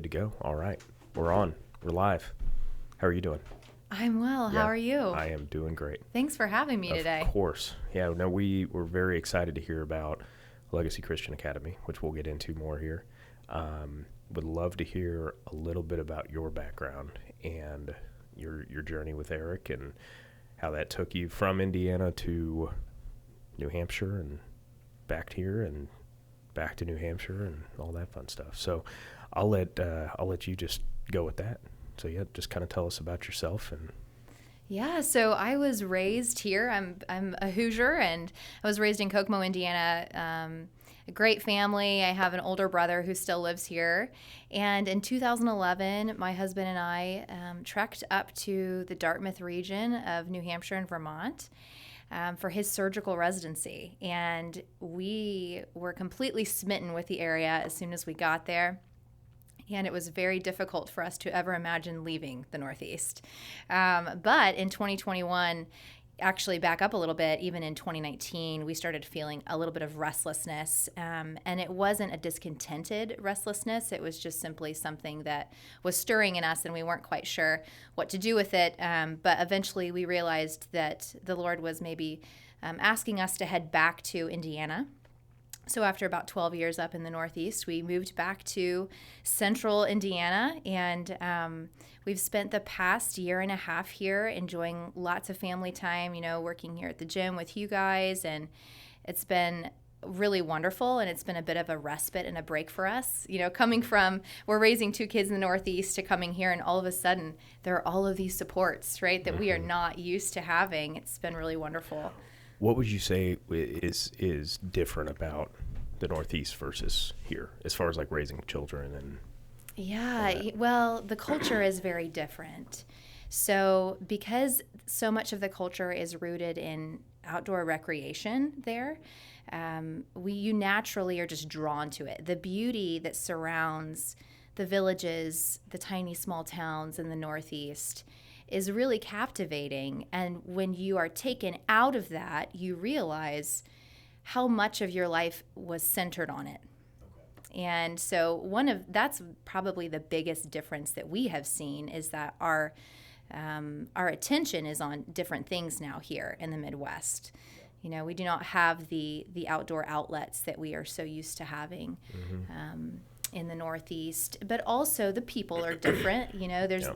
to go. All right. We're on. We're live. How are you doing? I'm well. Yeah, How are you? I am doing great. Thanks for having me today. Of course. Yeah, no, we were very excited to hear about Legacy Christian Academy, which we'll get into more here. Would love to hear a little bit about your background and your journey with Eric and how that took you from Indiana to New Hampshire and back here and back to New Hampshire and all that fun stuff. So I'll let you just go with that. So yeah, just kind of tell us about yourself. And Yeah, so I was raised here. I'm a Hoosier, and I was raised in Kokomo, Indiana. A great family. I have an older brother who still lives here. And in 2011, my husband and I trekked up to the Dartmouth region of New Hampshire and Vermont for his surgical residency. And we were completely smitten with the area as soon as we got there. And it was very difficult for us to ever imagine leaving the Northeast. But in 2021, actually back up a little bit, even in 2019, we started feeling a little bit of restlessness. And it wasn't a discontented restlessness. It was just simply something that was stirring in us, and we weren't quite sure what to do with it. But eventually we realized that the Lord was maybe asking us to head back to Indiana. So after about 12 years up in the Northeast, we moved back to central Indiana, and we've spent the past year and a half here enjoying lots of family time, working here at the gym with you guys, and it's been really wonderful, and it's been a bit of a respite and a break for us. Coming from, we're raising two kids in the Northeast to coming here, and all of a sudden there are all of these supports, right, that we are not used to having. It's been really wonderful. what would you say is different about the Northeast versus here, as far as like raising children and? Yeah, well, the culture is very different. So because so much of the culture is rooted in outdoor recreation there, you naturally are just drawn to it. The beauty that surrounds the villages, the tiny small towns in the Northeast is really captivating. And when you are taken out of that, you realize how much of your life was centered on it. And so that's probably the biggest difference that we have seen, is that our attention is on different things now here in the Midwest. We do not have the outdoor outlets that we are so used to having in the Northeast, but also the people are different.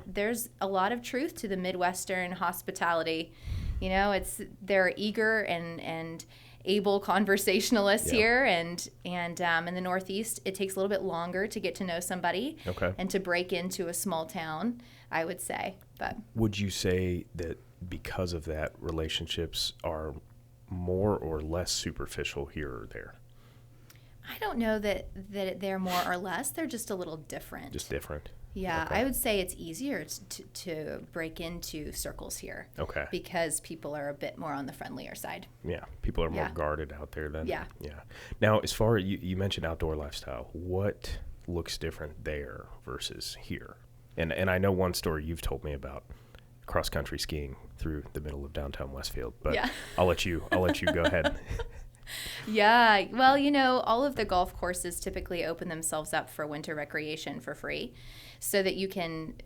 There's a lot of truth to the Midwestern hospitality. They're eager and able conversationalists here, and in the Northeast, it takes a little bit longer to get to know somebody and to break into a small town, I would say. But would you say that because of that, relationships are more or less superficial here or there? I don't know that they're more or less. They're just a little different. Just different. Yeah, I would say it's easier to break into circles here. Okay. Because people are a bit more on the friendlier side. Yeah, people are more guarded out there then. Yeah. Now, as far as you mentioned outdoor lifestyle, what looks different there versus here? And I know one story you've told me about cross-country skiing through the middle of downtown Westfield, but I'll let you go ahead. Yeah, well, all of the golf courses typically open themselves up for winter recreation for free, so that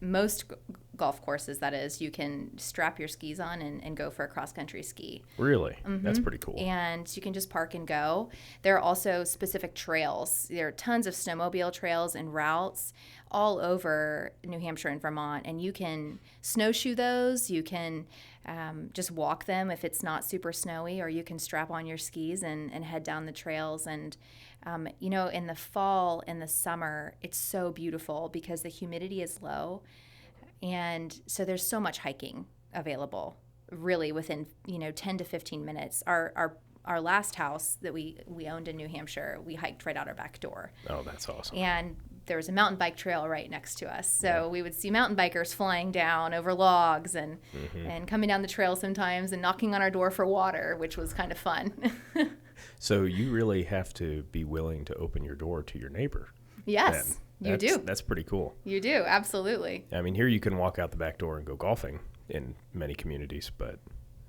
most golf courses, that is, you can strap your skis on and go for a cross-country ski. Really? That's pretty cool. And you can just park and go. There are also specific trails. There are tons of snowmobile trails and routes all over New Hampshire and Vermont, and you can snowshoe those. You can just walk them if it's not super snowy, or you can strap on your skis and head down the trails. And in the fall and the summer, it's so beautiful because the humidity is low, and so there's so much hiking available really within 10 to 15 minutes. Our last house that we owned in New Hampshire, we hiked right out our back door. Oh, that's awesome. And there was a mountain bike trail right next to us. So we would see mountain bikers flying down over logs and coming down the trail sometimes and knocking on our door for water, which was kind of fun. So you really have to be willing to open your door to your neighbor. Yes, you do. That's pretty cool. You do, absolutely. I mean, here you can walk out the back door and go golfing in many communities, but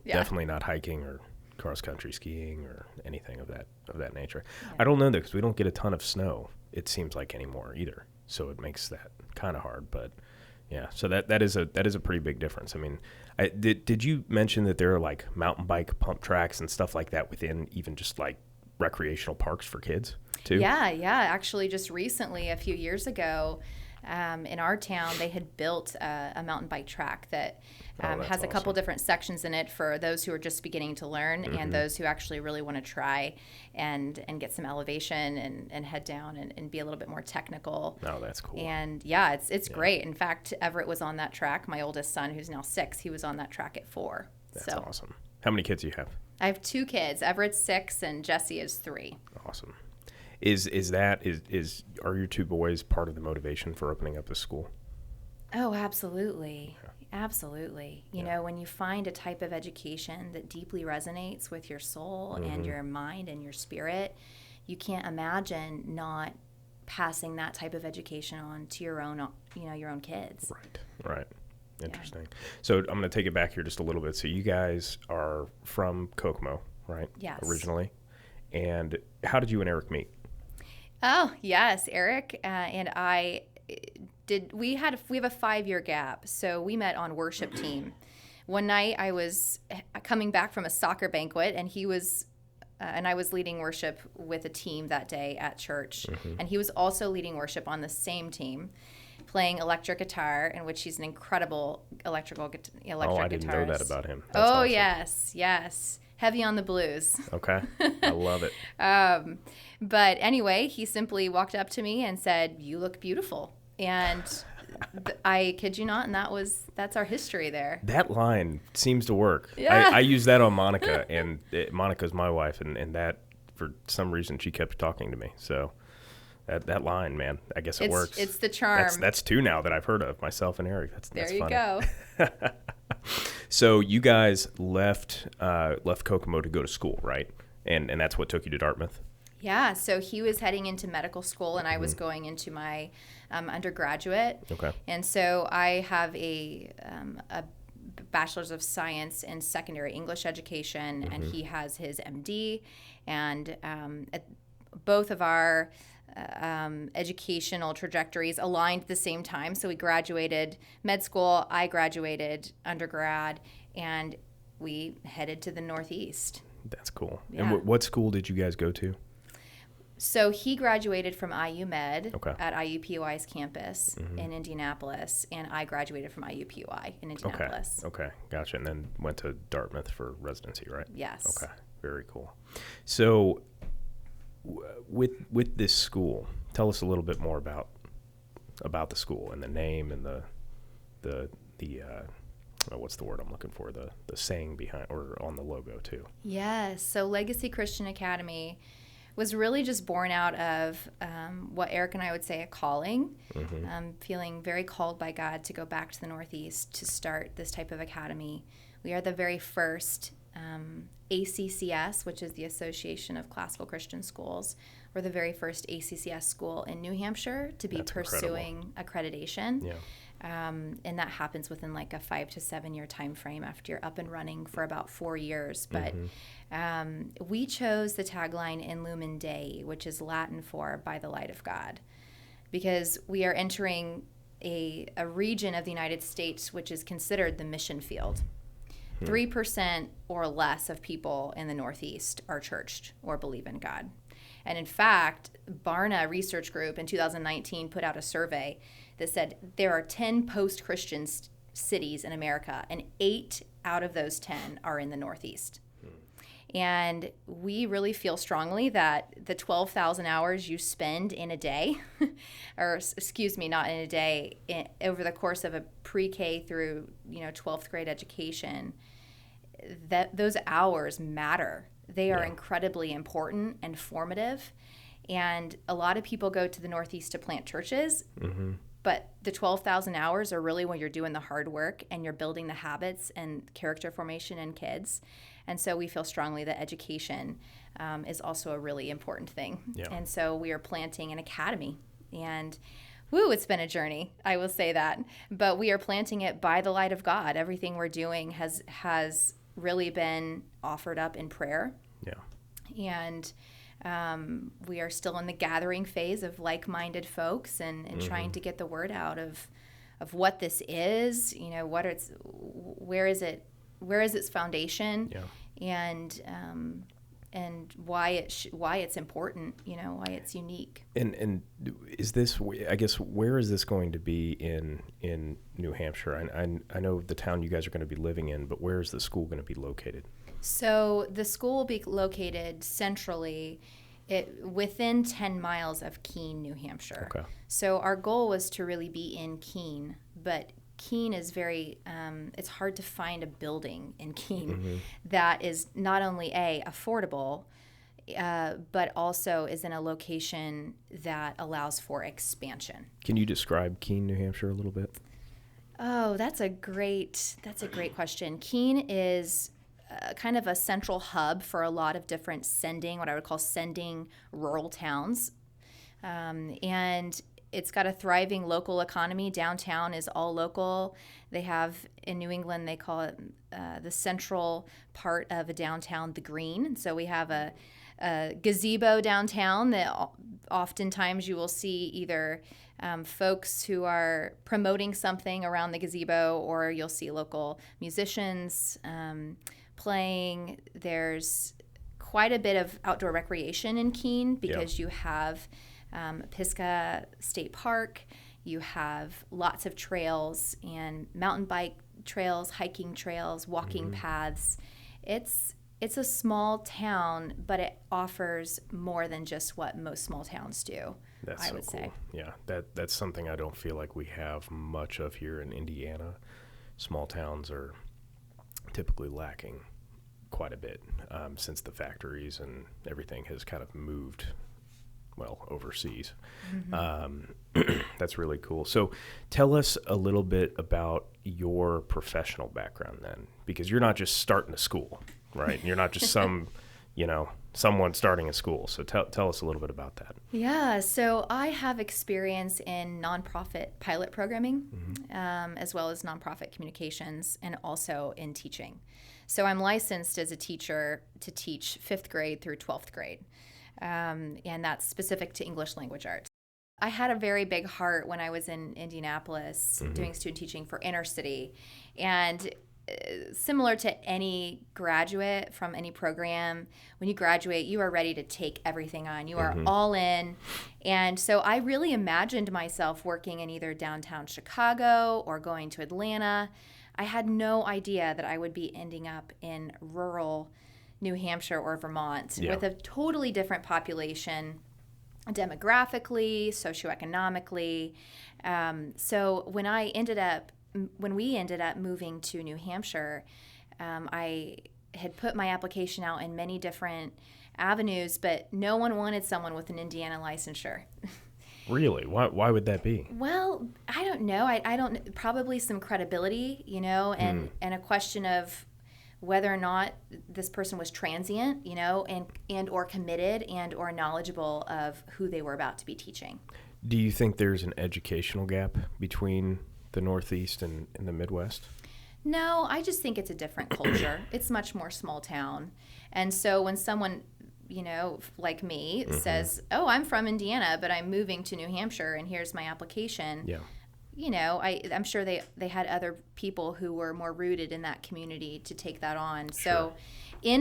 definitely not hiking or cross-country skiing or anything of that nature. I don't know, though, because we don't get a ton of snow, it seems like, anymore either. So it makes that kind of hard, but yeah. So that is a pretty big difference. I mean, did you mention that there are like mountain bike pump tracks and stuff like that within even just like recreational parks for kids too? Yeah. Actually, just recently, a few years ago, in our town, they had built a mountain bike track that has a couple different sections in it for those who are just beginning to learn and those who actually really want to try and get some elevation and head down and be a little bit more technical. Oh, that's cool. And yeah, it's great. In fact, Everett was on that track. My oldest son, who's now 6, he was on that track at 4. That's awesome. How many kids do you have? I have 2 kids. Everett's 6 and Jesse is 3. Awesome. Are your 2 boys part of the motivation for opening up this school? Oh, absolutely. Yeah. Absolutely. You know, when you find a type of education that deeply resonates with your soul and your mind and your spirit, you can't imagine not passing that type of education on to your own kids. Right. Interesting. Yeah. So I'm going to take it back here just a little bit. So you guys are from Kokomo, right? Yes. Originally. And how did you and Eric meet? Oh, yes. Eric and I we have a 5-year gap. So we met on worship team. One night I was coming back from a soccer banquet and he was and I was leading worship with a team that day at church. And he was also leading worship on the same team, playing electric guitar, in which he's an incredible electric guitarist. Oh, I didn't know that about him. That's awesome. Yes. Heavy on the blues. Okay. I love it. But anyway, he simply walked up to me and said, "You look beautiful." And I kid you not, and that's our history there. That line seems to work. Yeah. I use that on Monica, and Monica's my wife, and that, for some reason, she kept talking to me. So that line, man, I guess it works. It's the charm. That's 2 now that I've heard of, myself and Eric. That's there you funny. go. So you guys left Kokomo to go to school, right? And that's what took you to Dartmouth? Yeah, so he was heading into medical school, and I was going into my undergraduate. Okay. And so I have a bachelor's of science in secondary English education, and he has his MD. And both of our educational trajectories aligned at the same time. So we graduated med school, I graduated undergrad, and we headed to the Northeast. That's cool. Yeah. And what school did you guys go to? So he graduated from IU Med at IUPUI's campus in Indianapolis, and I graduated from IUPUI in Indianapolis. Okay, gotcha. And then went to Dartmouth for residency, right? Yes. Okay, very cool. So with this school, tell us a little bit more about the school and the name and the what's the word I'm looking for? The saying behind or on the logo too. Yes. So Legacy Christian Academy was really just born out of what Eric and I would say a calling, feeling very called by God to go back to the Northeast to start this type of academy. We are the very first ACCS, which is the Association of Classical Christian Schools. We're the very first ACCS school in New Hampshire to be pursuing accreditation. Yeah. And that happens within like a 5 to 7 year time frame after you're up and running for about 4 years. But we chose the tagline In Lumen Dei, which is Latin for By the Light of God, because we are entering a region of the United States which is considered the mission field. 3% or less of people in the Northeast are churched or believe in God. And in fact, Barna Research Group in 2019 put out a survey that said there are 10 post-Christian cities in America, and 8 out of those 10 are in the Northeast. And we really feel strongly that the 12,000 hours you spend in a day, or excuse me, not in a day, over the course of a pre-K through 12th grade education, that those hours matter. They are incredibly important and formative. And a lot of people go to the Northeast to plant churches, but the 12,000 hours are really when you're doing the hard work and you're building the habits and character formation in kids. And so we feel strongly that education is also a really important thing. Yeah. And so we are planting an academy. And it's been a journey, I will say that. But we are planting it by the light of God. Everything we're doing has really been offered up in prayer. Yeah. And We are still in the gathering phase of like-minded folks and trying to get the word out of what this is, where is its foundation, and why it's important, why it's unique. And is this, I guess, where is this going to be in New Hampshire? I know the town you guys are going to be living in, but where is the school going to be located? So the school will be located centrally within 10 miles of Keene, New Hampshire. Okay. So our goal was to really be in Keene, but Keene is very, it's hard to find a building in Keene that is not only affordable, but also is in a location that allows for expansion. Can you describe Keene, New Hampshire a little bit? Oh, that's a great question. Keene is kind of a central hub for a lot of different what I would call sending rural towns. And it's got a thriving local economy. Downtown is all local. They have, in New England, they call it the central part of a downtown, the green. And so we have a gazebo downtown that oftentimes you will see either folks who are promoting something around the gazebo, or you'll see local musicians playing. There's quite a bit of outdoor recreation in Keene because you have Pisgah State Park. You have lots of trails and mountain bike trails, hiking trails, walking paths. It's a small town, but it offers more than just what most small towns do. That's so cool. Yeah, that's something I don't feel like we have much of here in Indiana. Small towns are typically lacking quite a bit since the factories and everything has kind of moved overseas. That's really cool. So tell us a little bit about your professional background then, because you're not just starting a school, right? You're not just someone starting a school. So tell us a little bit about that. Yeah, so I have experience in nonprofit pilot programming, as well as nonprofit communications, and also in teaching. So I'm licensed as a teacher to teach 5th grade through 12th grade. And that's specific to English language arts. I had a very big heart when I was in Indianapolis doing student teaching for inner city. And similar to any graduate from any program, when you graduate, you are ready to take everything on. You are all in. And so I really imagined myself working in either downtown Chicago or going to Atlanta. I had no idea that I would be ending up in rural New Hampshire or Vermont with a totally different population, demographically, socioeconomically. So when we ended up moving to New Hampshire, I had put my application out in many different avenues, but no one wanted someone with an Indiana licensure. Really? Why would that be? Well, I don't know. I don't, probably some credibility, and a question of whether or not this person was transient, and or committed and or knowledgeable of who they were about to be teaching. Do you think there's an educational gap between the Northeast and the Midwest? No, I just think it's a different culture. It's much more small town. And so when someone, like me says, oh, I'm from Indiana, but I'm moving to New Hampshire and here's my application. Yeah. I'm sure they had other people who were more rooted in that community to take that on. Sure. So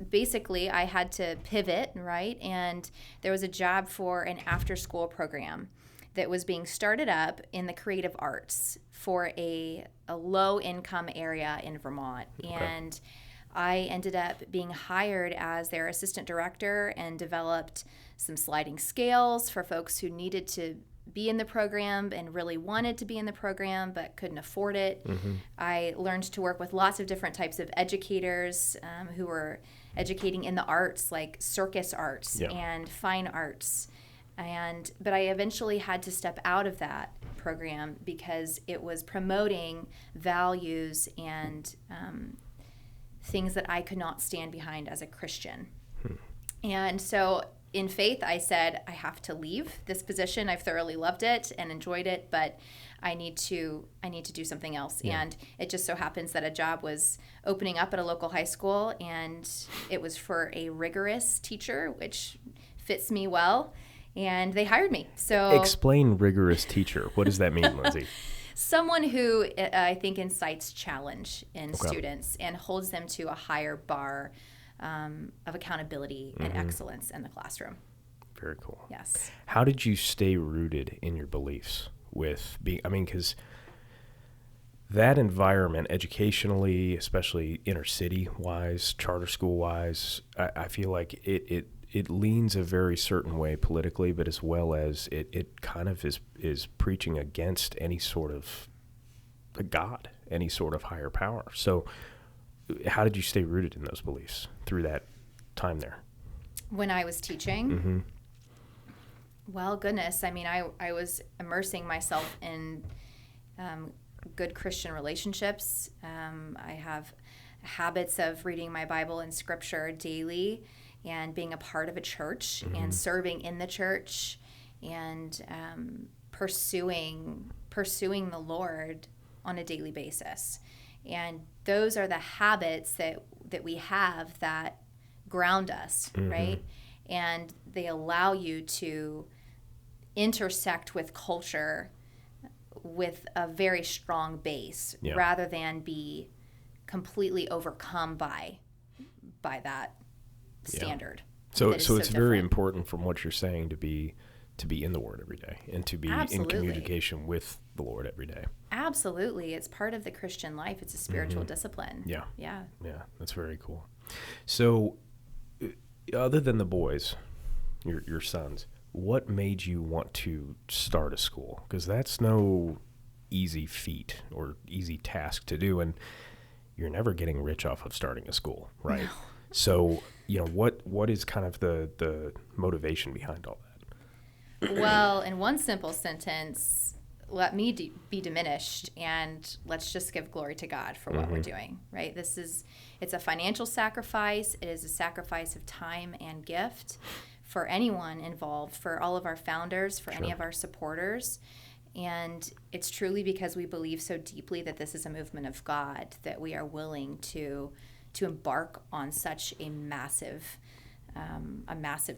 basically I had to pivot, right? And there was a job for an after-school program that was being started up in the creative arts for a low-income area in Vermont. Okay. And I ended up being hired as their assistant director and developed some sliding scales for folks who needed to be in the program and really wanted to be in the program but couldn't afford it. I learned to work with lots of different types of educators who were educating in the arts, like circus arts and fine arts. But I eventually had to step out of that program because it was promoting values and things that I could not stand behind as a Christian. And so in faith, I said, I have to leave this position. I've thoroughly loved it and enjoyed it, but I need to do something else. Yeah. And it just so happens that a job was opening up at a local high school, and it was for a rigorous teacher, which fits me well. And they hired me. So Explain rigorous teacher. What does that mean, Lindsay? someone who I think incites challenge in students and holds them to a higher bar of accountability and excellence in the classroom. Very cool. Yes. How did you stay rooted in your beliefs with being, because that environment educationally, especially inner city wise, charter school wise, I feel like it leans a very certain way politically, but as well as it kind of is preaching against any sort of a God, any sort of higher power. So how did you stay rooted in those beliefs through that time there? When I was teaching, Mm-hmm. well, goodness, I was immersing myself in good Christian relationships. I have habits of reading my Bible and scripture daily and being a part of a church and serving in the church and pursuing the Lord on a daily basis. And those are the habits that we have that ground us, right? And they allow you to intersect with culture with a very strong base rather than be completely overcome by that standard. So that is it's very different. important from what you're saying to be in the Word every day and to be Absolutely. in communication with the Lord every day. Absolutely. It's part of the Christian life. It's a spiritual discipline. Yeah. Yeah. Yeah, that's very cool. So other than the boys, your sons, what made you want to start a school? Because that's no easy feat or easy task to do, and you're never getting rich off of starting a school, right? No. So, what is kind of the motivation behind all that? Well, in one simple sentence, let me be diminished, and let's just give glory to God for what we're doing, right? It's a financial sacrifice. It is a sacrifice of time and gift for anyone involved, for all of our founders, for any of our supporters. And it's truly because we believe so deeply that this is a movement of God that we are willing to embark on such a massive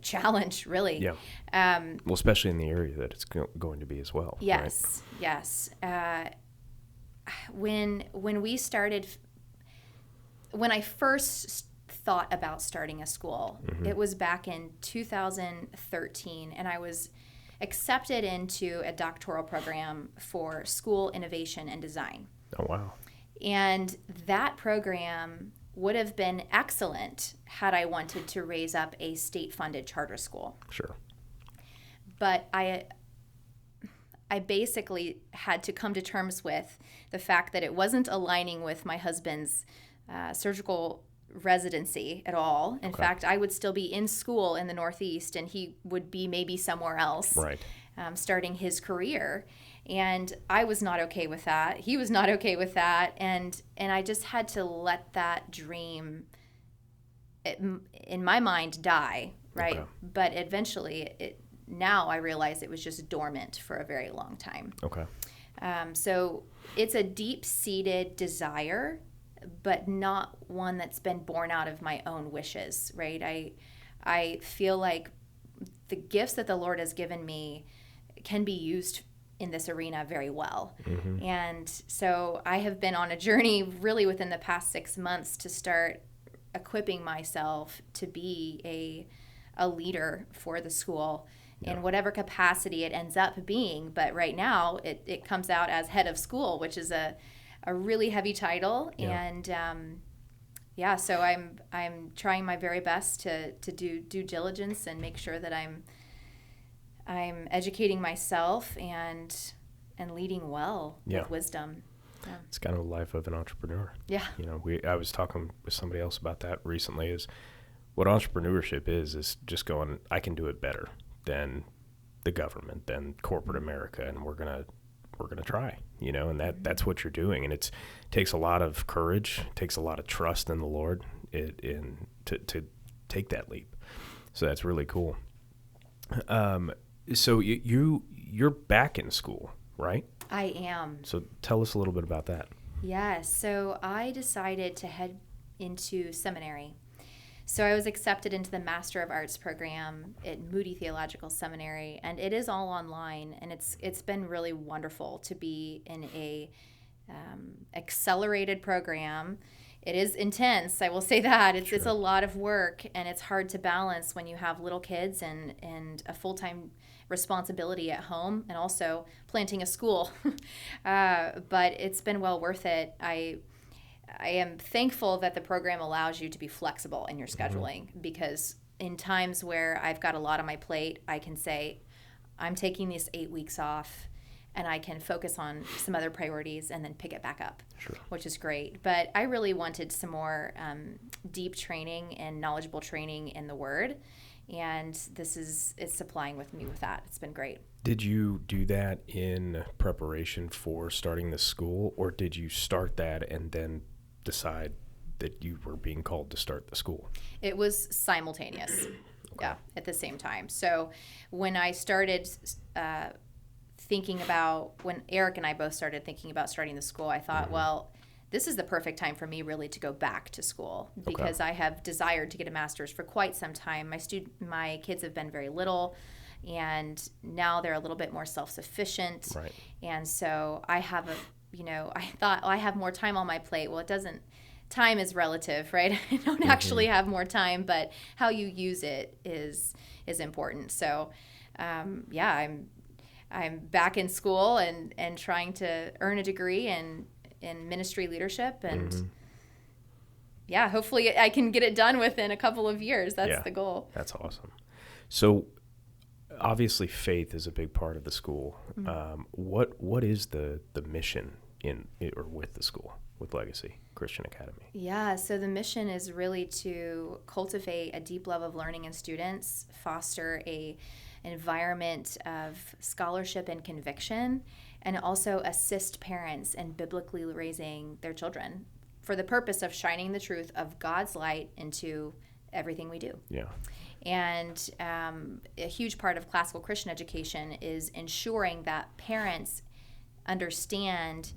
challenge, really. Yeah. Well, especially in the area that it's going to be as well. Yes, right? Yes. When I first thought about starting a school, it was back in 2013, and I was accepted into a doctoral program for school innovation and design. Oh, wow. And that program would have been excellent had I wanted to raise up a state-funded charter school. Sure. But I basically had to come to terms with the fact that it wasn't aligning with my husband's surgical residency at all. In fact, I would still be in school in the Northeast, and he would be maybe somewhere else, right, starting his career. And I was not okay with that. He was not okay with that. And I just had to let that dream, in my mind, die, right? Okay. But eventually, now I realize it was just dormant for a very long time. Okay. So it's a deep-seated desire, but not one that's been born out of my own wishes, right? I feel like the gifts that the Lord has given me can be used in this arena very well. And so I have been on a journey really within the past 6 months to start equipping myself to be a leader for the school in whatever capacity it ends up being. But right now it comes out as head of school, which is a really heavy title. And so I'm trying my very best to do due diligence and make sure that I'm educating myself and leading well with wisdom. Yeah. It's kind of the life of an entrepreneur. Yeah. I was talking with somebody else about that recently, is what entrepreneurship is just going, I can do it better than the government, than corporate America, and we're gonna try, and that's what you're doing. And it takes a lot of courage, takes a lot of trust in the Lord to take that leap. So that's really cool. So you're back in school, right? I am. So tell us a little bit about that. Yes. So I decided to head into seminary. So I was accepted into the Master of Arts program at Moody Theological Seminary, and it is all online, and it's been really wonderful to be in a accelerated program. It is intense, I will say that. It's a lot of work, and it's hard to balance when you have little kids and a full-time responsibility at home, and also planting a school. But it's been well worth it. I am thankful that the program allows you to be flexible in your scheduling, because in times where I've got a lot on my plate, I can say, I'm taking these 8 weeks off and I can focus on some other priorities and then pick it back up, which is great. But I really wanted some more deep training and knowledgeable training in the Word, and it's supplying with me with that. It's been great. Did you do that in preparation for starting the school, or did you start that and then decide that you were being called to start the school? It was simultaneous. Yeah, at the same time. So when I started thinking about, when Eric and I both started thinking about starting the school, I thought, well, this is the perfect time for me really to go back to school, because I have desired to get a master's for quite some time. My kids have been very little, and now they're a little bit more self-sufficient. Right. And so I have I thought, I have more time on my plate. Well, it doesn't. Time is relative, right? I don't actually have more time, but how you use it is important. So, I'm back in school and trying to earn a degree in ministry leadership, and hopefully I can get it done within a couple of years. That's the goal. That's awesome. So, obviously, faith is a big part of the school. What is the mission with the school, with Legacy Christian Academy? Yeah, so the mission is really to cultivate a deep love of learning in students, foster an environment of scholarship and conviction, and also assist parents in biblically raising their children for the purpose of shining the truth of God's light into everything we do. Yeah. And a huge part of classical Christian education is ensuring that parents understand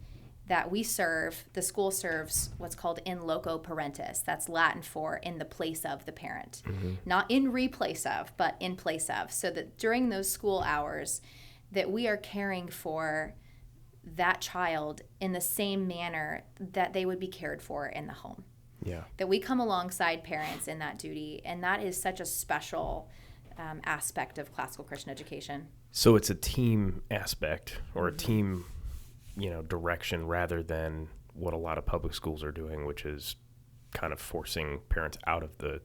that the school serves what's called in loco parentis. That's Latin for in the place of the parent. Not in replace of, but in place of. So that during those school hours, that we are caring for that child in the same manner that they would be cared for in the home. Yeah. That we come alongside parents in that duty, and that is such a special aspect of classical Christian education. So it's a team aspect, or a team direction, rather than what a lot of public schools are doing, which is kind of forcing parents out of the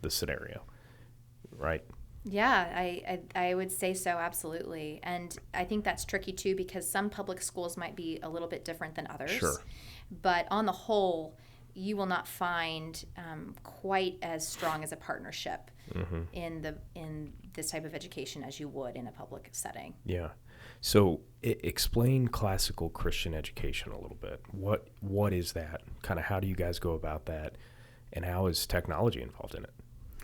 scenario, right? Yeah, I would say so, absolutely. And I think that's tricky too, because some public schools might be a little bit different than others. Sure. But on the whole, you will not find quite as strong as a partnership in this type of education as you would in a public setting. Yeah. So explain classical Christian education a little bit. What is that? Kind of how do you guys go about that, and how is technology involved in it,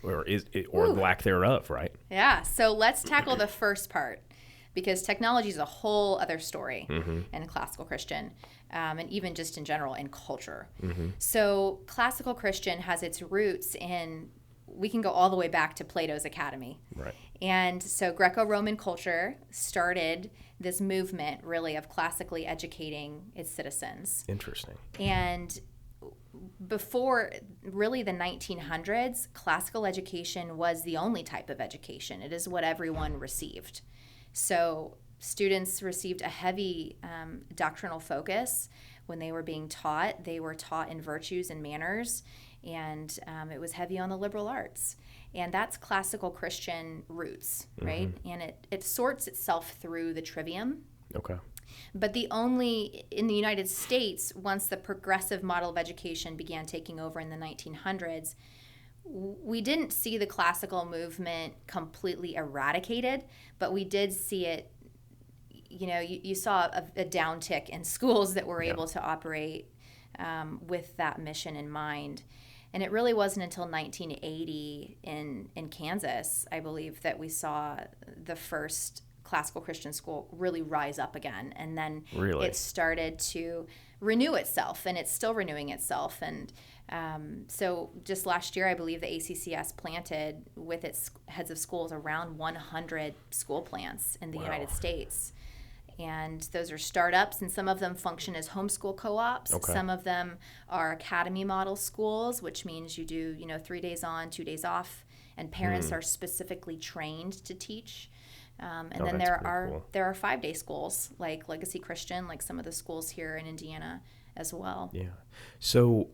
or is it, or lack thereof? Right? Yeah. So let's tackle the first part, because technology is a whole other story in classical Christian, and even just in general in culture. So classical Christian has its roots in, we can go all the way back to Plato's Academy. Right. And so Greco-Roman culture started this movement really of classically educating its citizens. Interesting. And before really the 1900s, classical education was the only type of education. It is what everyone received. So students received a heavy doctrinal focus when they were being taught. They were taught in virtues and manners, and it was heavy on the liberal arts. And that's classical Christian roots, right? And it sorts itself through the trivium. Okay. But in the United States, once the progressive model of education began taking over in the 1900s, we didn't see the classical movement completely eradicated, but we did see it, you saw a downtick in schools that were able to operate with that mission in mind. And it really wasn't until 1980 in Kansas, I believe, that we saw the first classical Christian school really rise up again. And then Really? it started to renew itself, and it's still renewing itself. And so just last year, I believe the ACCS planted with its heads of schools around 100 school plants in the Wow. United States. And those are startups, and some of them function as homeschool co-ops. Okay. Some of them are academy model schools, which means you do, 3 days on, 2 days off, and parents are specifically trained to teach. And Oh, then that's there pretty are cool. 5-day schools like Legacy Christian, like some of the schools here in Indiana as well. Yeah. So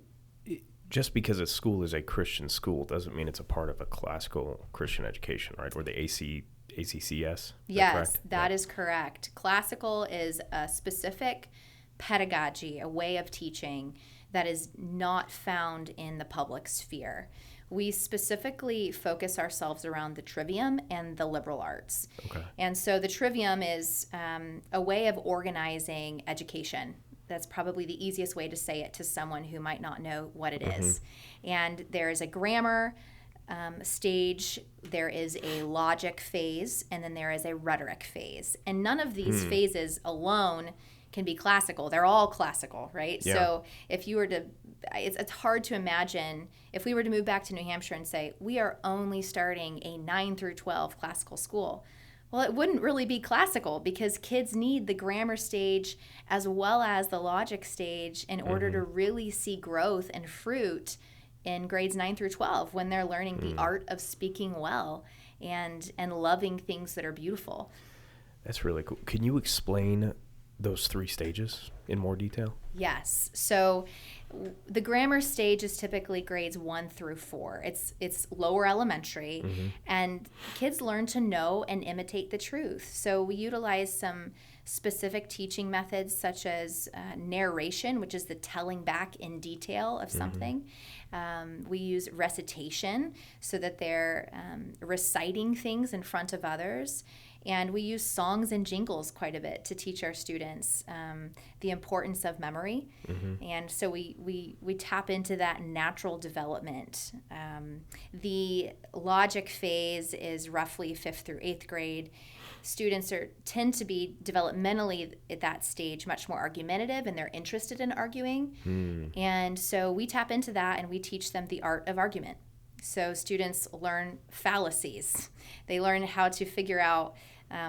just because a school is a Christian school doesn't mean it's a part of a classical Christian education, right? Or the ACCS? Yes, that is correct. Classical is a specific pedagogy, a way of teaching that is not found in the public sphere. We specifically focus ourselves around the trivium and the liberal arts. Okay. And so the trivium is a way of organizing education. That's probably the easiest way to say it to someone who might not know what it is. And there is a grammar stage, there is a logic phase, and then there is a rhetoric phase. And none of these phases alone can be classical. They're all classical, right? Yeah. So if you were to, it's hard to imagine if we were to move back to New Hampshire and say, we are only starting a 9 through 12 classical school. Well, it wouldn't really be classical because kids need the grammar stage as well as the logic stage in order to really see growth and fruit in grades 9 through 12 when they're learning the art of speaking well and loving things that are beautiful. That's really cool. Can you explain those 3 stages in more detail? Yes. So the grammar stage is typically grades 1 through 4. It's lower elementary, and kids learn to know and imitate the truth. So we utilize some specific teaching methods such as narration, which is the telling back in detail of something. We use recitation so that they're reciting things in front of others. And we use songs and jingles quite a bit to teach our students the importance of memory. And so we tap into that natural development. The logic phase is roughly 5th through 8th grade. Students tend to be developmentally at that stage much more argumentative, and they're interested in arguing. And so we tap into that, and we teach them the art of argument. So students learn fallacies. They learn how to figure out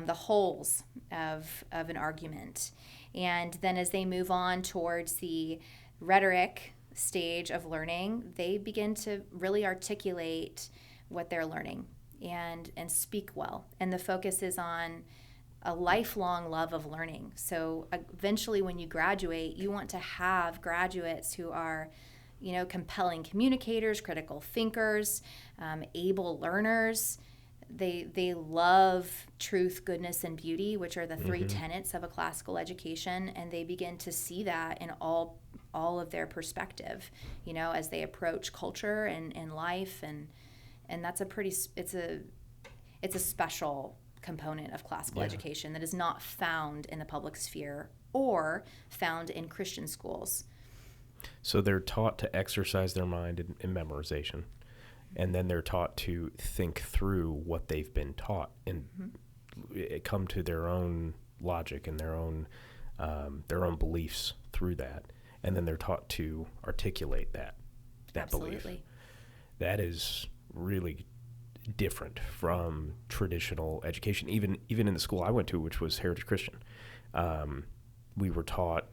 the holes of an argument. And then as they move on towards the rhetoric stage of learning, they begin to really articulate what they're learning and speak well. And the focus is on a lifelong love of learning. So eventually when you graduate, you want to have graduates who are compelling communicators, critical thinkers, able learners. They love truth, goodness, and beauty, which are the 3 tenets of a classical education, and they begin to see that in all of their perspective, as they approach culture and life, and that's it's a special component of classical education that is not found in the public sphere or found in Christian schools. So they're taught to exercise their mind in memorization, and then they're taught to think through what they've been taught and come to their own logic and their own beliefs through that, and then they're taught to articulate that belief. That is really different from traditional education. Even in the school I went to, which was Heritage Christian, we were taught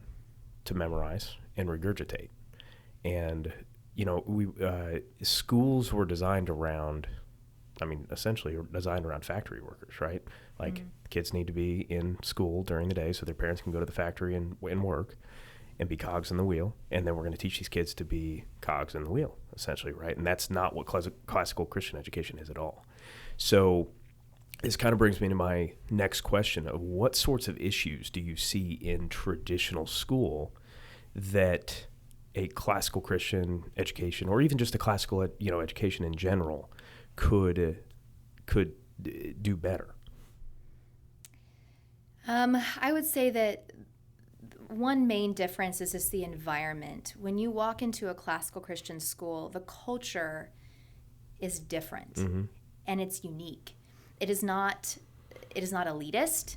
to memorize and regurgitate. And, schools were designed around, essentially designed around factory workers, right? Like kids need to be in school during the day so their parents can go to the factory and work and be cogs in the wheel. And then we're going to teach these kids to be cogs in the wheel, essentially, right? And that's not what classical Christian education is at all. So this kind of brings me to my next question of what sorts of issues do you see in traditional school that a classical Christian education, or even just a classical education in general, could do better? I would say that one main difference is just the environment. When you walk into a classical Christian school, the culture is different and it's unique. It elitist.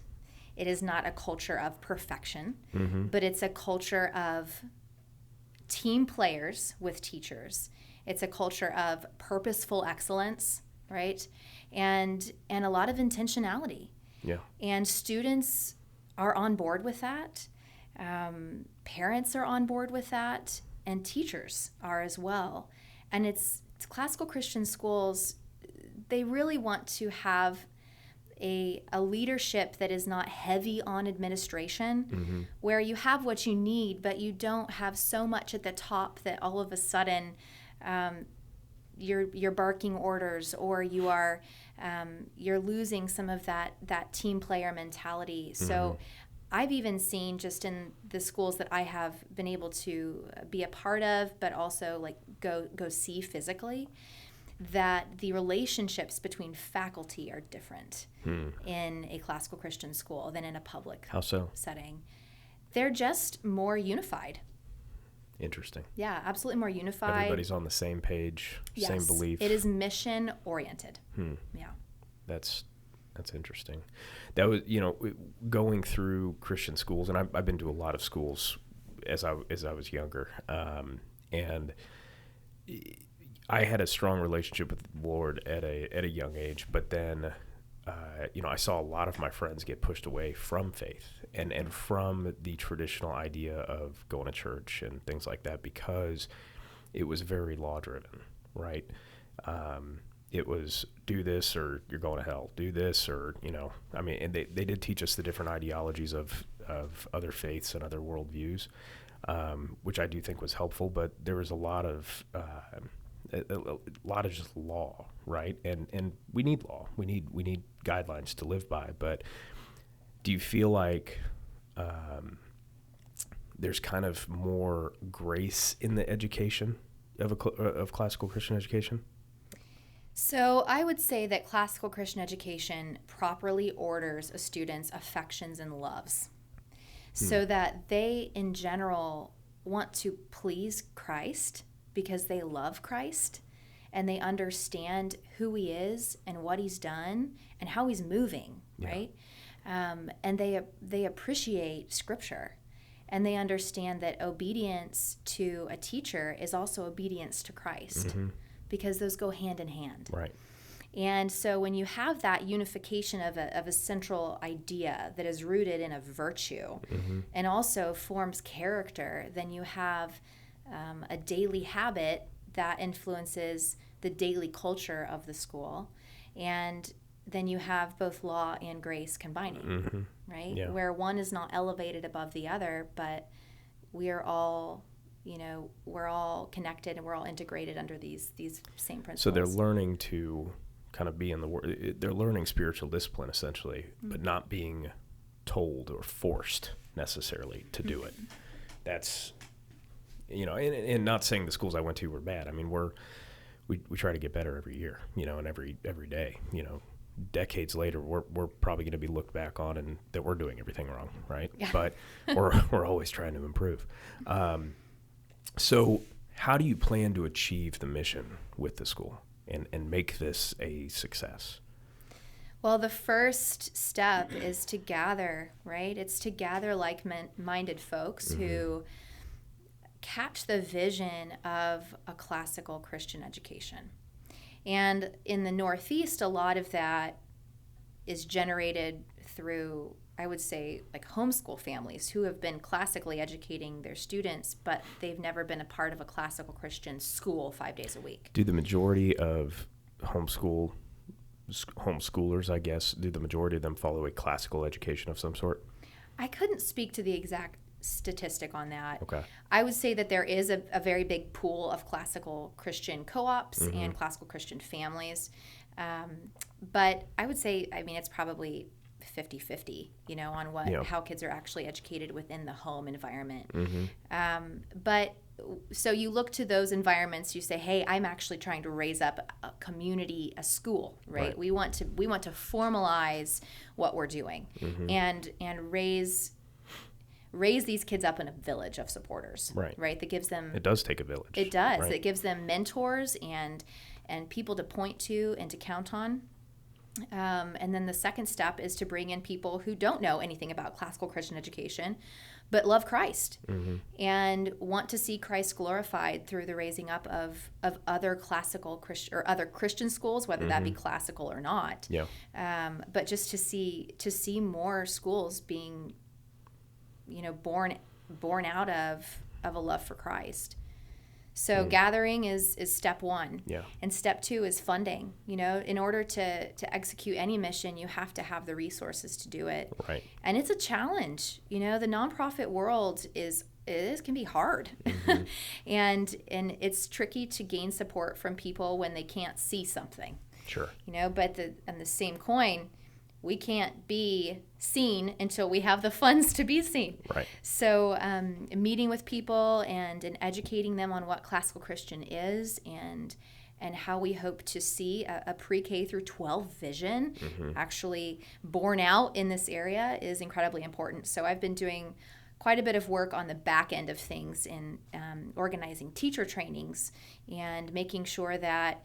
It is not a culture of perfection, Mm-hmm. but it's a culture of team players with teachers. It's a culture of purposeful excellence, right? And a lot of intentionality. Yeah. And students are on board with that. Parents are on board with that, and teachers are as well. And it's classical Christian schools, they really want to have a leadership that is not heavy on administration, Mm-hmm. where you have what you need, but you don't have so much at the top that all of a sudden you're barking orders, or you're losing some of that team player mentality. So Mm-hmm. I've even seen, just in the schools that I have been able to be a part of, but also like go see physically, that the relationships between faculty are different in a classical Christian school than in a public How so? setting. They're just more unified. Interesting. Yeah, absolutely more unified. Everybody's on the same page, Yes, same belief. it is mission oriented. Yeah. That's interesting. That was, going through Christian schools, and I've been to a lot of schools as I was younger, and I had a strong relationship with the Lord at a young age, but then I saw a lot of my friends get pushed away from faith and from the traditional idea of going to church and things like that, because it was very law driven, right? It was do this or you're going to hell, do this or, and they did teach us the different ideologies of other faiths and other worldviews, which I do think was helpful, but there was a lot of just law, right? And we need law. We need guidelines to live by. But do you feel like there's kind of more grace in the education of classical Christian education? So I would say that classical Christian education properly orders a student's affections and loves, so that they, in general, want to please Christ because they love Christ and they understand who he is and what he's done and how he's moving, right? And they appreciate Scripture, and they understand that obedience to a teacher is also obedience to Christ, because those go hand in hand. Right. And so when you have that unification of a central idea that is rooted in a virtue and also forms character, then you have a daily habit that influences the daily culture of the school. And then you have both law and grace combining, right? Yeah. Where one is not elevated above the other, but we are all, we're all connected and we're all integrated under these same principles. So they're learning to kind of be in the word. They're learning spiritual discipline essentially, but not being told or forced necessarily to do it. That's, and not saying the schools I went to were bad. I mean, we try to get better every year, and every day, decades later, we're probably going to be looked back on and that we're doing everything wrong, right? Yeah. But we're always trying to improve. So how do you plan to achieve the mission with the school and make this a success? Well, the first step is to gather, right? It's to gather like-minded folks who catch the vision of a classical Christian education. And in the Northeast, a lot of that is generated through, I would say, like homeschool families who have been classically educating their students, but they've never been a part of a classical Christian school 5 days a week. Do the majority of homeschoolers, I guess, do the majority of them follow a classical education of some sort? I couldn't speak to the exact statistic on that. Okay. I would say that there is a very big pool of classical Christian co-ops and classical Christian families. But I would say, it's probably 50-50, on how kids are actually educated within the home environment. But so you look to those environments, you say, hey, I'm actually trying to raise up a community, a school, right? We want to formalize what we're doing and raise these kids up in a village of supporters, right? That gives them... It does take a village. It does. Right. It gives them mentors and people to point to and to count on. And then the second step is to bring in people who don't know anything about classical Christian education, but love Christ and want to see Christ glorified through the raising up of other classical Christian or other Christian schools, whether that be classical or not. Yeah. But just to see more schools being, born out of a love for Christ. So gathering is step one. Yeah. And step two is funding. In order to execute any mission, you have to have the resources to do it. Right. And it's a challenge. The nonprofit world can be hard. and it's tricky to gain support from people when they can't see something. Sure. But on the same coin, we can't be seen until we have the funds to be seen. Right. So meeting with people and educating them on what classical Christian is and how we hope to see a pre-K through 12 vision actually borne out in this area is incredibly important. So I've been doing quite a bit of work on the back end of things in organizing teacher trainings and making sure that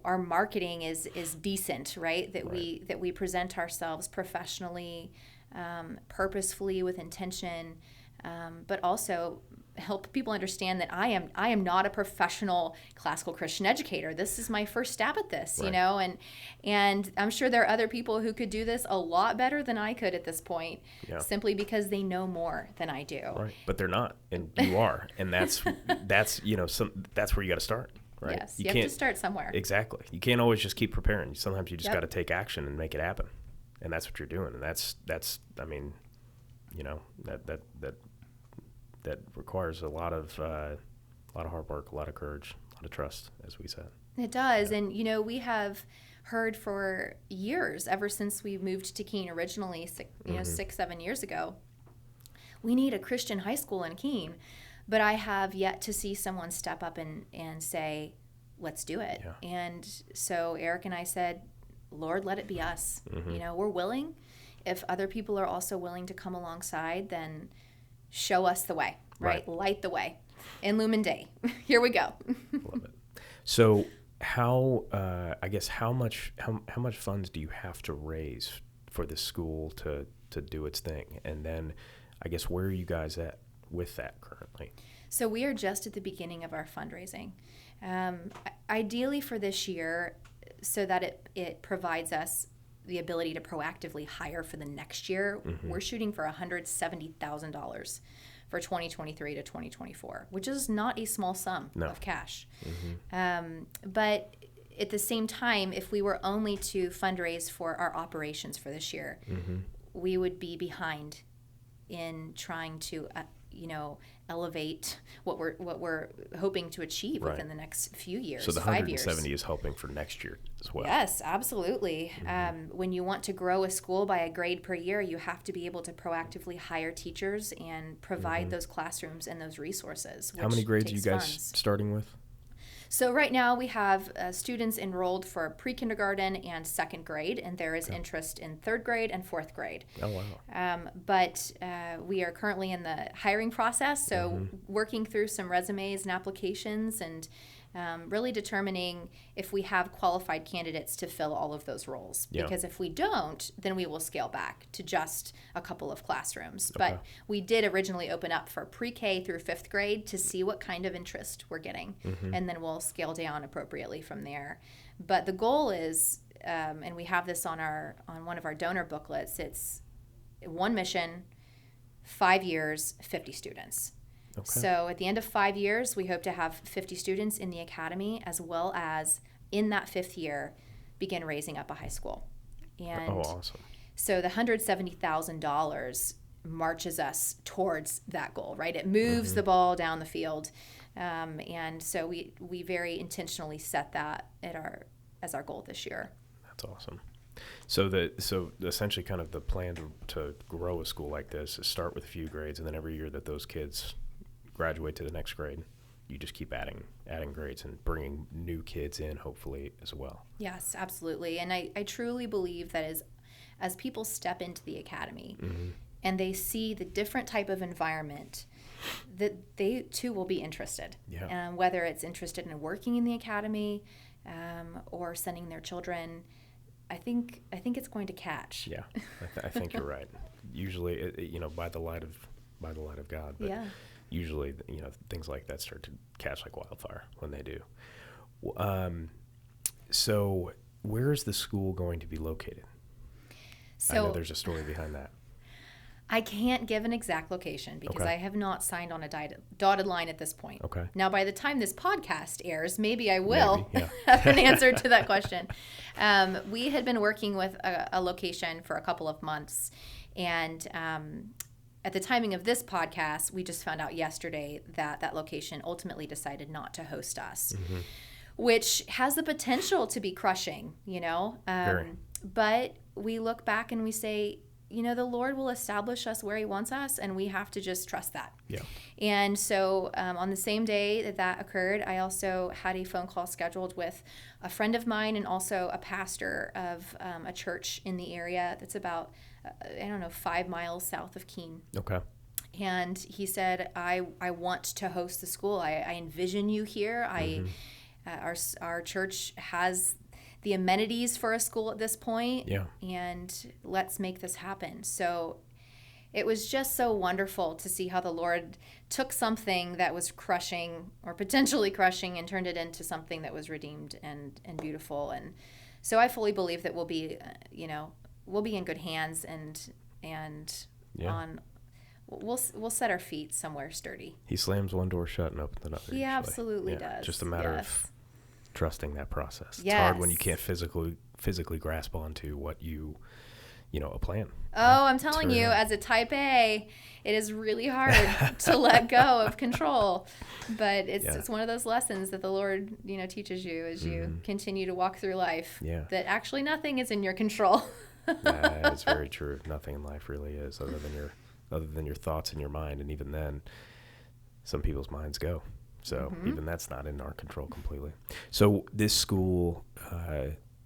our marketing is decent, right? That we present ourselves professionally, purposefully, with intention, but also help people understand that I am not a professional classical Christian educator. This is my first stab at this, and I'm sure there are other people who could do this a lot better than I could at this point, simply because they know more than I do. Right, but they're not, and you are, and that's where you got to start. Right? Yes, you have to start somewhere. Exactly. You can't always just keep preparing. Sometimes you just got to take action and make it happen, and that's what you're doing. And that's that requires a lot of hard work, a lot of courage, a lot of trust, as we said. It does, and we have heard for years, ever since we moved to Keene originally, 6-7 years ago, we need a Christian high school in Keene. But I have yet to see someone step up and say, let's do it. Yeah. And so Eric and I said, Lord, let it be us. We're willing. If other people are also willing to come alongside, then show us the way, right? Light the way. In Lumen Day. Here we go. Love it. So how much funds do you have to raise for the school to do its thing? And then I guess where are you guys at with that currently? So we are just at the beginning of our fundraising. Ideally for this year, so that it provides us the ability to proactively hire for the next year, we're shooting for $170,000 for 2023 to 2024, which is not a small sum of cash. But at the same time, if we were only to fundraise for our operations for this year, we would be behind in trying to elevate what we're hoping to achieve within the next few years. So the 170 is helping for next year as well. Yes, absolutely. When you want to grow a school by a grade per year, you have to be able to proactively hire teachers and provide those classrooms and those resources. How many grades are you guys starting with? So right now we have students enrolled for pre-kindergarten and second grade, and there is interest in third grade and fourth grade. Oh, wow. But we are currently in the hiring process, so working through some resumes and applications and really determining if we have qualified candidates to fill all of those roles. Yeah. Because if we don't, then we will scale back to just a couple of classrooms. Okay. But we did originally open up for pre-K through fifth grade to see what kind of interest we're getting. And then we'll scale down appropriately from there. But the goal is, and we have this on one of our donor booklets, it's one mission, 5 years, 50 students. Okay. So at the end of 5 years, we hope to have 50 students in the academy, as well as in that fifth year, begin raising up a high school. And awesome. So the $170,000 marches us towards that goal, right? It moves the ball down the field. And so we very intentionally set that as our goal this year. That's awesome. So essentially kind of the plan to grow a school like this is start with a few grades, and then every year that those kids graduate to the next grade, you just keep adding grades and bringing new kids in, hopefully, as well. Yes, absolutely. And I truly believe that as people step into the academy and they see the different type of environment, that they too will be interested. Yeah. Whether it's interested in working in the academy or sending their children, I think it's going to catch. Yeah, I think you're right. Usually, by the light of God. But Yeah. usually, things like that start to catch like wildfire when they do. So where is the school going to be located? I know So there's a story behind that. I can't give an exact location because Okay. I have not signed on a dotted line at this point. Okay. Now, by the time this podcast airs, maybe I will Maybe, have an answer to that question. We had been working with a location for a couple of months, and at the timing of this podcast, we just found out yesterday that that location ultimately decided not to host us, which has the potential to be crushing, Very. But we look back and we say, the Lord will establish us where he wants us, and we have to just trust that. Yeah. And so on the same day that occurred, I also had a phone call scheduled with a friend of mine and also a pastor of a church in the area that's about, 5 miles south of Keene. Okay. And he said, I want to host the school. I envision you here. Our church has the amenities for a school at this point, Yeah. and let's make this happen. So it was just so wonderful to see how the Lord took something that was crushing or potentially crushing and turned it into something that was redeemed and beautiful. And so I fully believe that we'll be in good hands and Yeah. we'll set our feet somewhere sturdy. He slams one door shut and opens another. He usually. absolutely Yeah, does. Just a matter Yes. of trusting that process. It's Yes. hard when you can't physically grasp onto what a plan. Oh, I'm telling you, Turn. as a type A, it is really hard to let go of control. But it's one of those lessons that the Lord, teaches you as you continue to walk through life. Yeah. That actually nothing is in your control. That is very true. Nothing in life really is other than your thoughts and your mind, and even then, some people's minds go. So even that's not in our control completely. So this school,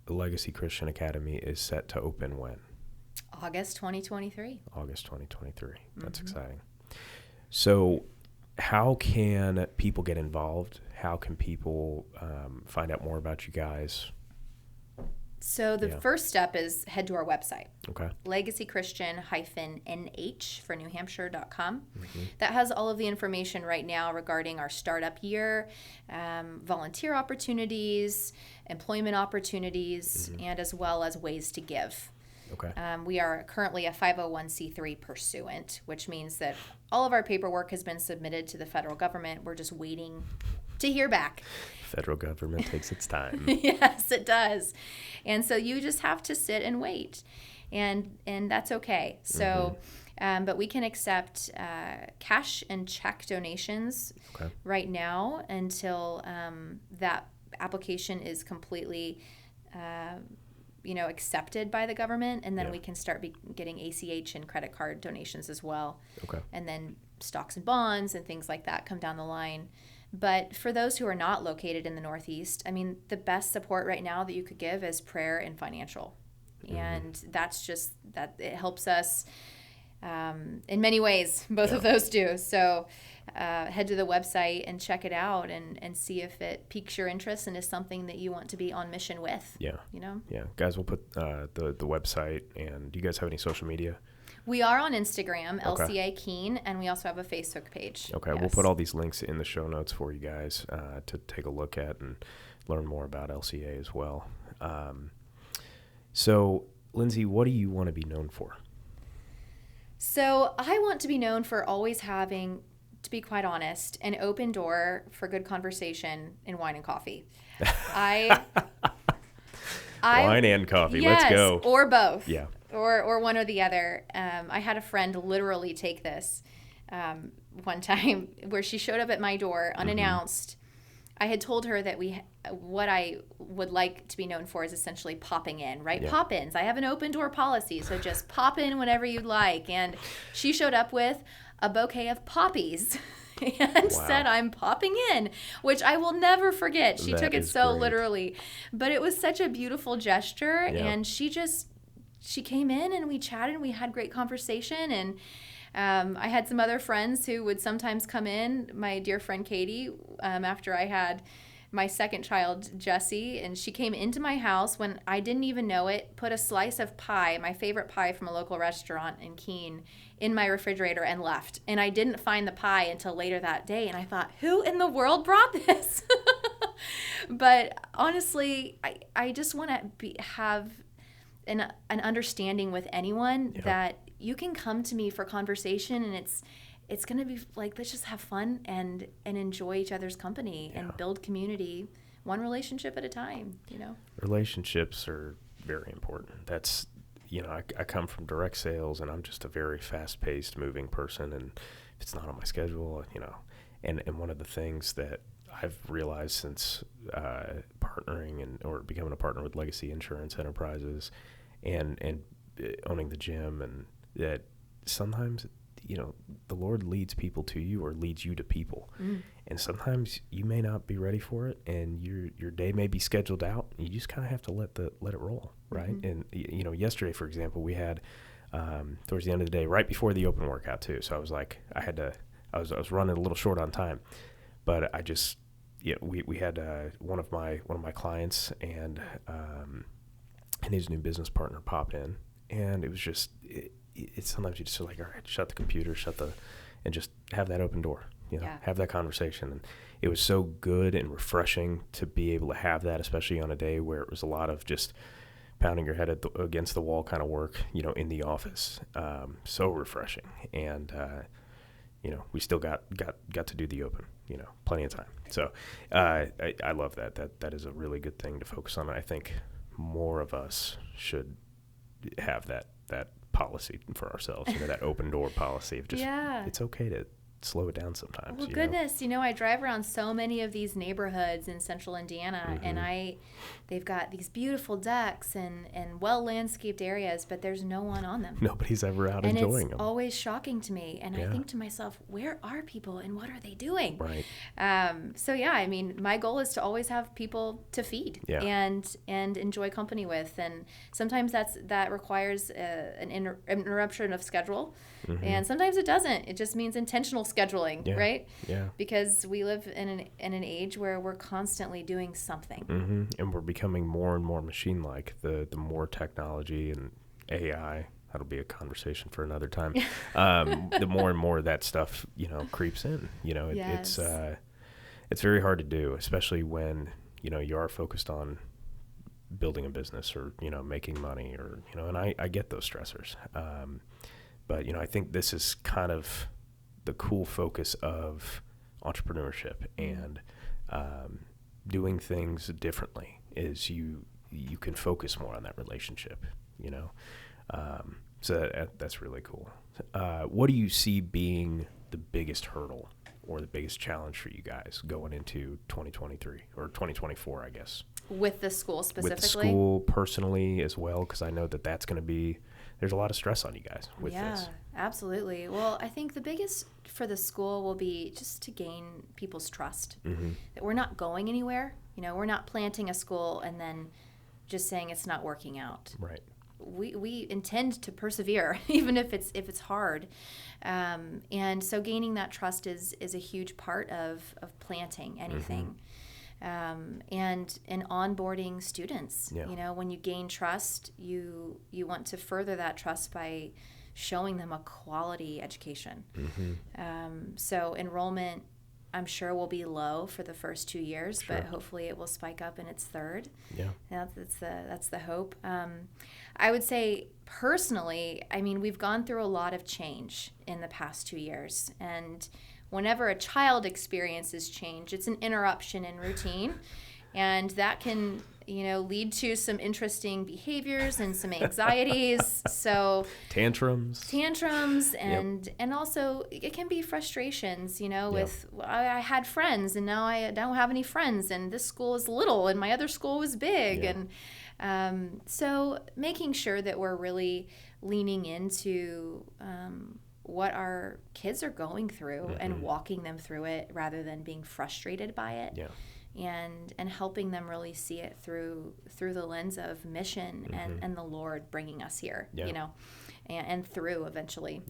the Legacy Christian Academy, is set to open when? August 2023. August 2023. That's exciting. So how can people get involved? How can people find out more about you guys? So the Yeah. first step is head to our website, Okay. legacychristian-nh for newhampshire.com. That has all of the information right now regarding our startup year, volunteer opportunities, employment opportunities, and as well as ways to give. Okay. We are currently a 501c3 pursuant, which means that all of our paperwork has been submitted to the federal government. We're just waiting to hear back. Federal government takes its time. Yes, it does. And so you just have to sit and wait. And that's okay. So, but we can accept cash and check donations Okay. right now until that application is completely accepted by the government, and then Yeah. we can start getting ACH and credit card donations as well. Okay. And then stocks and bonds and things like that come down the line. But for those who are not located in the Northeast, the best support right now that you could give is prayer and financial. And that's just that it helps us in many ways. Both of those do. So head to the website and check it out and see if it piques your interest and is something that you want to be on mission with. Yeah. Yeah. Guys, we'll put the website, and do you guys have any social media? We are on Instagram, Okay. LCA Keene, and we also have a Facebook page. Okay, we'll Yes. put all these links in the show notes for you guys to take a look at and learn more about LCA as well. So, Lindsay, what do you want to be known for? So I want to be known for always having, to be quite honest, an open door for good conversation in wine and coffee. I Wine and coffee. Yes, Let's go. or both. Yeah. Or one or the other. I had a friend literally take this one time where she showed up at my door unannounced. I had told her that what I would like to be known for is essentially popping in, right? Yeah. Pop-ins. I have an open door policy, so just pop in whenever you'd like. And she showed up with a bouquet of poppies and said, I'm popping in, which I will never forget. She That took it is so great. literally. But it was such a beautiful gesture, Yeah. and she came in and we chatted and we had great conversation. And I had some other friends who would sometimes come in. My dear friend Katie, after I had my second child, Jessie, and she came into my house when I didn't even know it, put a slice of pie, my favorite pie from a local restaurant in Keene, in my refrigerator and left. And I didn't find the pie until later that day. And I thought, who in the world brought this? But honestly, I just want to have an understanding with anyone that you can come to me for conversation, and it's going to be like, let's just have fun and enjoy each other's company and build community one relationship at a time, Relationships are very important. That's, I come from direct sales, and I'm just a very fast-paced, moving person, and if it's not on my schedule, and one of the things that I've realized since partnering or becoming a partner with Legacy Insurance Enterprises and owning the gym, and that sometimes the Lord leads people to you or leads you to people. And sometimes you may not be ready for it, and your day may be scheduled out. You just kind of have to let it roll, right? And yesterday, for example, we had towards the end of the day, right before the open workout too. So I was like, I was running a little short on time, but I just we had one of my clients and his new business partner pop in, and it was just it's sometimes you just feel like, all right, shut the computer, and just have that open door, have that conversation. And it was so good and refreshing to be able to have that, especially on a day where it was a lot of just pounding your head against the wall kind of work, in the office. So refreshing. And, we still got to do the open, plenty of time. So I love that. That is a really good thing to focus on. I think more of us should have that policy for ourselves, that open door policy of just, it's okay to slow it down sometimes. Well, goodness, I drive around so many of these neighborhoods in central Indiana, and they've got these beautiful decks and well-landscaped areas, but there's no one on them. Nobody's ever out enjoying them. And it's always shocking to me, and I think to myself, where are people and what are they doing? Right. So my goal is to always have people to feed and enjoy company with, and sometimes that requires an interruption of schedule, and sometimes it doesn't. It just means intentional scheduling, right? Yeah. Because we live in an age where we're constantly doing something. And we're becoming more and more machine-like. The more technology and AI, that'll be a conversation for another time. The more and more that stuff, creeps in. It's very hard to do, especially when you are focused on building a business or making money or and I get those stressors. But I think this is kind of the cool focus of entrepreneurship and doing things differently is you can focus more on that relationship, so that's really cool. What do you see being the biggest hurdle or the biggest challenge for you guys going into 2023 or 2024, I guess? With the school specifically? With the school personally as well, because I know that's going to be, there's a lot of stress on you guys with this. Yeah, absolutely. Well, I think the biggest for the school will be just to gain people's trust, that we're not going anywhere. We're not planting a school and then just saying it's not working out. Right. We intend to persevere, even if it's hard. And so gaining that trust is a huge part of planting anything. And onboarding students. When you gain trust, you want to further that trust by showing them a quality education. So enrollment, I'm sure, will be low for the first 2 years, but hopefully it will spike up in its third. That's the hope. I would say personally, we've gone through a lot of change in the past 2 years, and whenever a child experiences change, it's an interruption in routine, and that can, lead to some interesting behaviors and some anxieties. So tantrums, and also it can be frustrations. With I had friends and now I don't have any friends, and this school is little and my other school was big, and so making sure that we're really leaning into what our kids are going through and walking them through it rather than being frustrated by it, and helping them really see it through the lens of mission and the Lord bringing us here, and through eventually.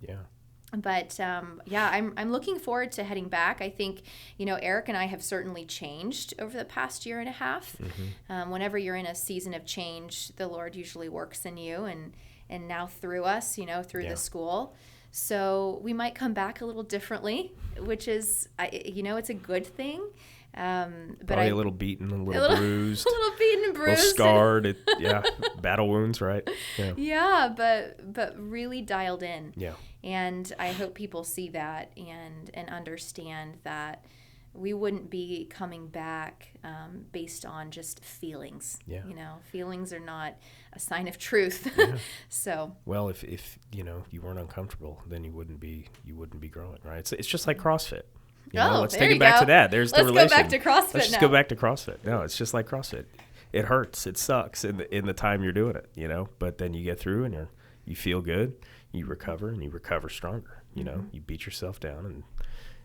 But yeah, I'm looking forward to heading back. I think, Eric and I have certainly changed over the past year and a half. Whenever you're in a season of change, the Lord usually works in you, and now through us, through the school. So we might come back a little differently, which is, it's a good thing. But Probably a little beaten, a little bruised, a little beaten and bruised, a little scarred. Battle wounds, right? Yeah, but really dialed in. Yeah. And I hope people see that and understand that we wouldn't be coming back based on just feelings. Yeah. Feelings are not a sign of truth. Yeah. So. Well, if you weren't uncomfortable, then you wouldn't be growing, right? It's just like CrossFit. Let's take it back to that. There's the relation. Let's go back to CrossFit. Let's just go back to CrossFit. No, it's just like CrossFit. It hurts. It sucks in the time you're doing it, but then you get through and you feel good. You recover and you recover stronger. You beat yourself down,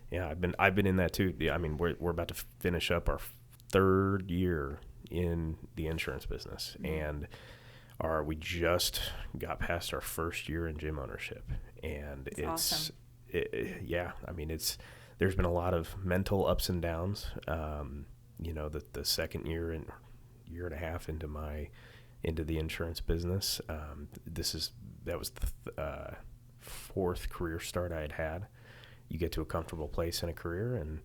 and I've been in that too. I mean, we're about to finish up our 3rd year in the insurance business, and we just got past our 1st year in gym ownership, and it's awesome. I mean, there's been a lot of mental ups and downs. The 2nd year and year and a half into the insurance business. That was the 4th career start I had. You get to a comfortable place in a career, and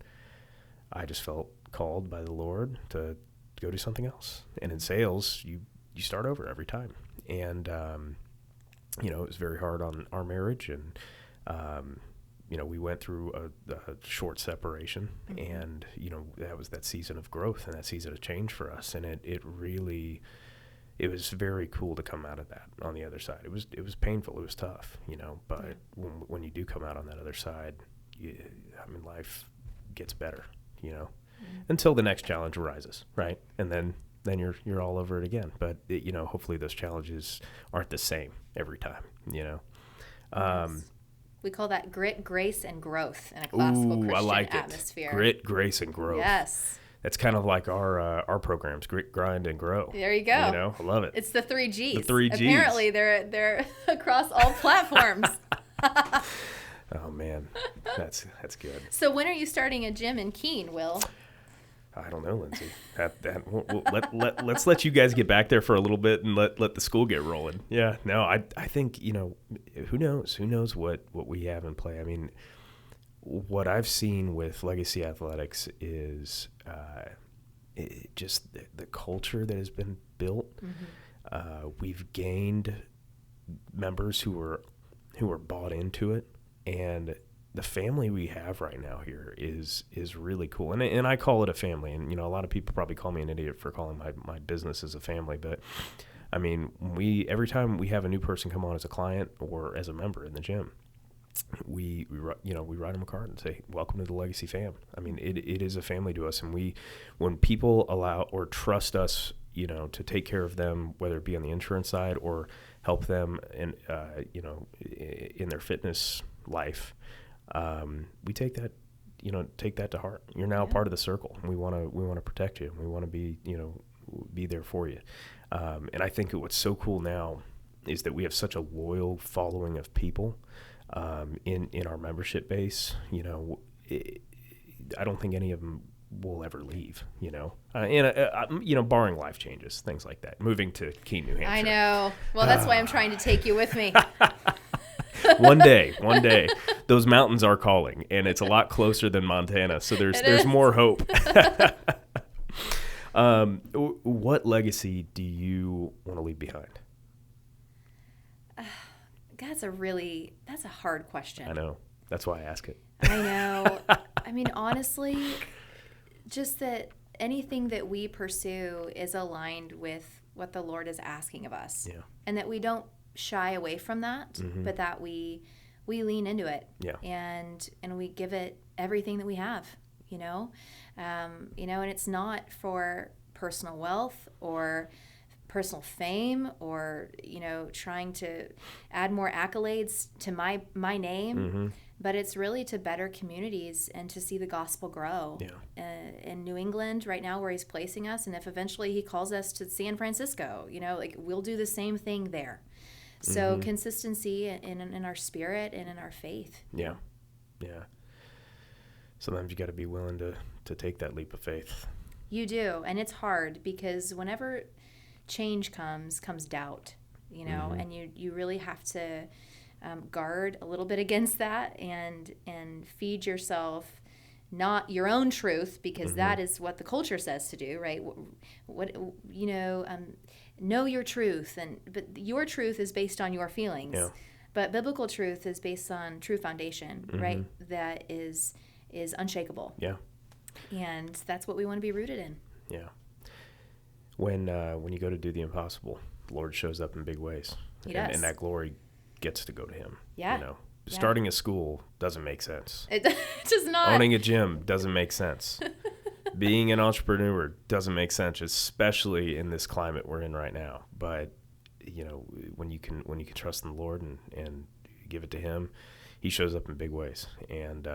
I just felt called by the Lord to go do something else. And in sales, you start over every time. And it was very hard on our marriage, and we went through a short separation, and that was that season of growth and that season of change for us, and it was very cool to come out of that on the other side. It was painful, it was tough, but when you do come out on that other side, life gets better, until the next challenge arises, right? And then you're all over it again. But hopefully those challenges aren't the same every time, Yes. We call that grit, grace, and growth in a classical Christian I like atmosphere. Grit, grace, and growth. Yes. That's kind of like our programs, grit, grind, and grow. There you go. I love it. It's the 3 Gs. The 3 Gs. Apparently, they're across all platforms. Oh man, that's good. So when are you starting a gym in Keene, Will? I don't know, Lindsay. Let's let you guys get back there for a little bit and let the school get rolling. Yeah, no, I think who knows what we have in play. I mean, what I've seen with Legacy Athletics is just the culture that has been built. We've gained members who are bought into it, and the family we have right now here is really cool. And I call it a family. And, a lot of people probably call me an idiot for calling my business as a family. But, I mean, every time we have a new person come on as a client or as a member in the gym, we write them a card and say, welcome to the Legacy fam. I mean, it is a family to us. And when people allow or trust us, to take care of them, whether it be on the insurance side or help them in their fitness life, we take that to heart. You're now part of the circle. We want to protect you. We want to be there for you. And I think what's so cool now is that we have such a loyal following of people in our membership base. I don't think any of them will ever leave. Barring life changes, things like that. Moving to Keene, New Hampshire. I know. Well, that's why I'm trying to take you with me. One day, those mountains are calling, and it's a lot closer than Montana, so there's more hope. What legacy do you want to leave behind? That's a hard question. I know. That's why I ask it. I know. I mean, honestly, just that anything that we pursue is aligned with what the Lord is asking of us. Yeah. And that we don't shy away from that, but that we lean into it. Yeah. And we give it everything that we have, and it's not for personal wealth or personal fame or, trying to add more accolades to my name, but it's really to better communities and to see the gospel grow. In New England right now where he's placing us, and if eventually he calls us to San Francisco, we'll do the same thing there. So consistency in our spirit and in our faith. Yeah. Yeah. Sometimes you got to be willing to take that leap of faith. You do. And it's hard because whenever change comes doubt, and you really have to guard a little bit against that and feed yourself not your own truth, because that is what the culture says to do, right? Know your truth, but your truth is based on your feelings. Yeah. But biblical truth is based on true foundation, right? That is unshakable. Yeah. And that's what we want to be rooted in. Yeah. When you go to do the impossible, the Lord shows up in big ways. He does. And that glory gets to go to him. Yeah. You know, starting a school doesn't make sense. It does not. Owning a gym doesn't make sense. Being an entrepreneur doesn't make sense, especially in this climate we're in right now. But when you can trust in the Lord and give it to Him, He shows up in big ways, and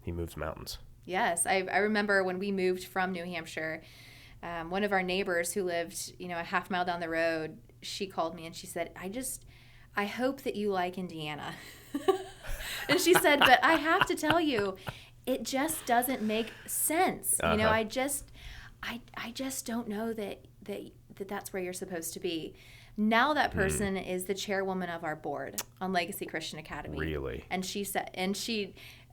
He moves mountains. Yes, I remember when we moved from New Hampshire, one of our neighbors who lived a half mile down the road, she called me and she said, I hope that you like Indiana. And she said, but I have to tell you, it just doesn't make sense. I just don't know that's where you're supposed to be. Now that person is the chairwoman of our board on Legacy Christian Academy. Really? And she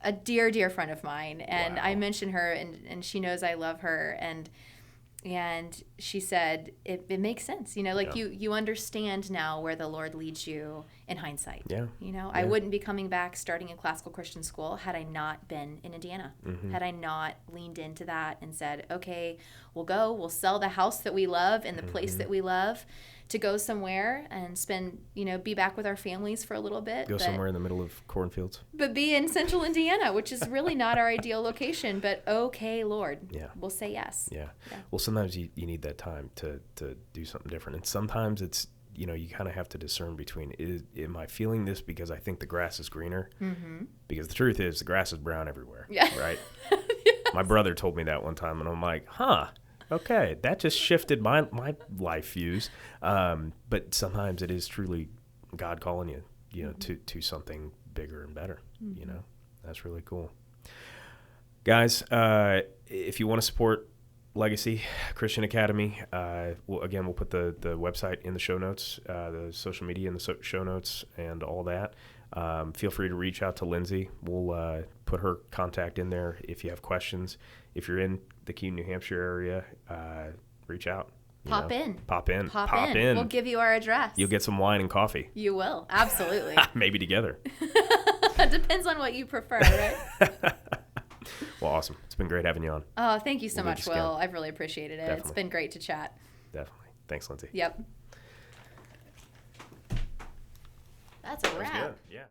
a dear friend of mine, and Wow. I mention her, and she knows I love her, and she said it makes sense. You understand now where the Lord leads you in hindsight. Yeah. I wouldn't be coming back starting a classical Christian school had I not been in Indiana. Had I not leaned into that and said, okay, we'll sell the house that we love and the place that we love to go somewhere and spend, be back with our families for a little bit. Go somewhere in the middle of cornfields. But be in central Indiana, which is really not our ideal location. But okay, Lord, we'll say yes. Yeah. Well, sometimes you need that time to do something different. And sometimes it's, you kind of have to discern between, am I feeling this because I think the grass is greener? Because the truth is the grass is brown everywhere. Yeah. Right? My brother told me that one time, and I'm like, okay, that just shifted my life views. But sometimes it is truly God calling you, to something bigger and better. That's really cool. Guys, if you want to support Legacy Christian Academy, we'll put the website in the show notes, the social media in the show notes, and all that. Feel free to reach out to Lindsay. We'll put her contact in there if you have questions. If you're in the Keene, New Hampshire area, reach out. Pop in. Pop in. We'll give you our address. You'll get some wine and coffee. You will. Absolutely. Maybe together. Depends on what you prefer, right? Well, awesome. It's been great having you on. Oh, thank you so much, Will. I've really appreciated it. Definitely. It's been great to chat. Definitely. Thanks, Lindsay. Yep. That's a wrap. That was good. Yeah.